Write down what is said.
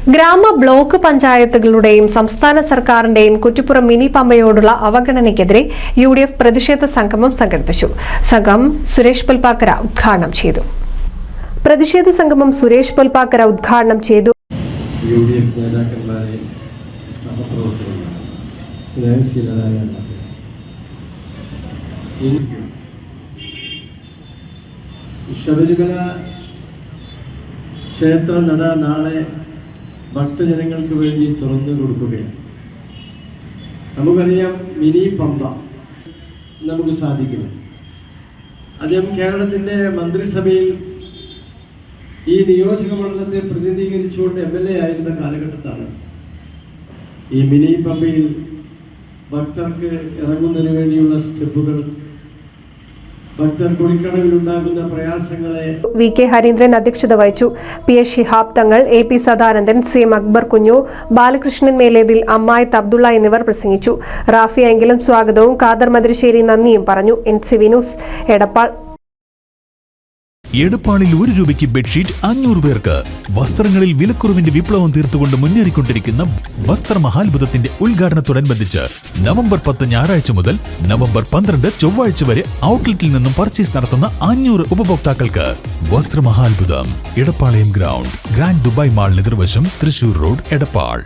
ഗ്രാമ ബ്ലോക്ക് പഞ്ചായത്തുകളുടെയും സംസ്ഥാന സർക്കാരിന്റെയും കുറ്റിപ്പുറം മിനി പമ്പയോടുള്ള അവഗണനയ്ക്കെതിരെ UDF പ്രതിഷേധ സംഗമം സംഘടിപ്പിച്ചു. സംഘം സുരേഷ് പുൽപ്പാക്കര ഉദ്ഘാടനം ചെയ്തു. പ്രതിഷേധ സംഗമം സുരേഷ് പുൽപ്പാക്കര ഉദ്ഘാടനം ചെയ്തു. UDF നേതാക്കന്മാരെ, സഹപ്രവർത്തകരെ, സ്നേഹശീലരായ ശബരിമല ക്ഷേത്ര നട നാളെ ഭക്തജനങ്ങൾക്ക് വേണ്ടി തുറന്നു കൊടുക്കുകയാണ്. നമുക്കറിയാം, മിനി പമ്പ നമുക്ക് സാധിക്കില്ല. അദ്ദേഹം കേരളത്തിൻ്റെ മന്ത്രിസഭയിൽ ഈ നിയോജക മണ്ഡലത്തെ പ്രതിനിധീകരിച്ചുകൊണ്ട് MLA ആയിരുന്ന കാലഘട്ടത്താണ് ഈ മിനി പമ്പയിൽ ഭക്തർക്ക് ഇറങ്ങുന്നതിന് വേണ്ടിയുള്ള സ്റ്റെപ്പുകൾ, ഭക്തർ കുളിക്കടവിലുണ്ടാകുന്ന പ്രയാസങ്ങളെ VK ഹരീന്ദ്രൻ അധ്യക്ഷത വഹിച്ചു. PS Shihab Thangal, AP Sadanandan, CM Akbar കുഞ്ഞു, ബാലകൃഷ്ണൻ മേലേതിൽ, അമ്മായത്ത് അബ്ദുള്ള എന്നിവർ പ്രസംഗിച്ചു. റാഫി എങ്കിലും സ്വാഗതവും ഖാദർ മദ്രശ്ശേരി നന്ദിയും പറഞ്ഞു. NCV news, Edappal. എടപ്പാളിൽ 1 രൂപയ്ക്ക് ബെഡ്ഷീറ്റ് 500 പേർക്ക്. വസ്ത്രങ്ങളിൽ വിലക്കുറവിന്റെ വിപ്ലവം തീർത്തുകൊണ്ട് മുന്നേറിക്കൊണ്ടിരിക്കുന്ന വസ്ത്രമഹാത്ഭുതത്തിന്റെ ഉദ്ഘാടനത്തോടനുബന്ധിച്ച് നവംബർ 10 ഞായറാഴ്ച മുതൽ നവംബർ 12 ചൊവ്വാഴ്ച വരെ ഔട്ട്ലെറ്റിൽ നിന്നും പർച്ചേസ് നടത്തുന്ന 500 ഉപഭോക്താക്കൾക്ക് വസ്ത്രമഹാത്ഭുതം, എടപ്പാളയം ഗ്രൗണ്ട്, ഗ്രാൻഡ് ദുബായ് മാൾ എതിർവശം, തൃശൂർ റോഡ്, എടപ്പാൾ.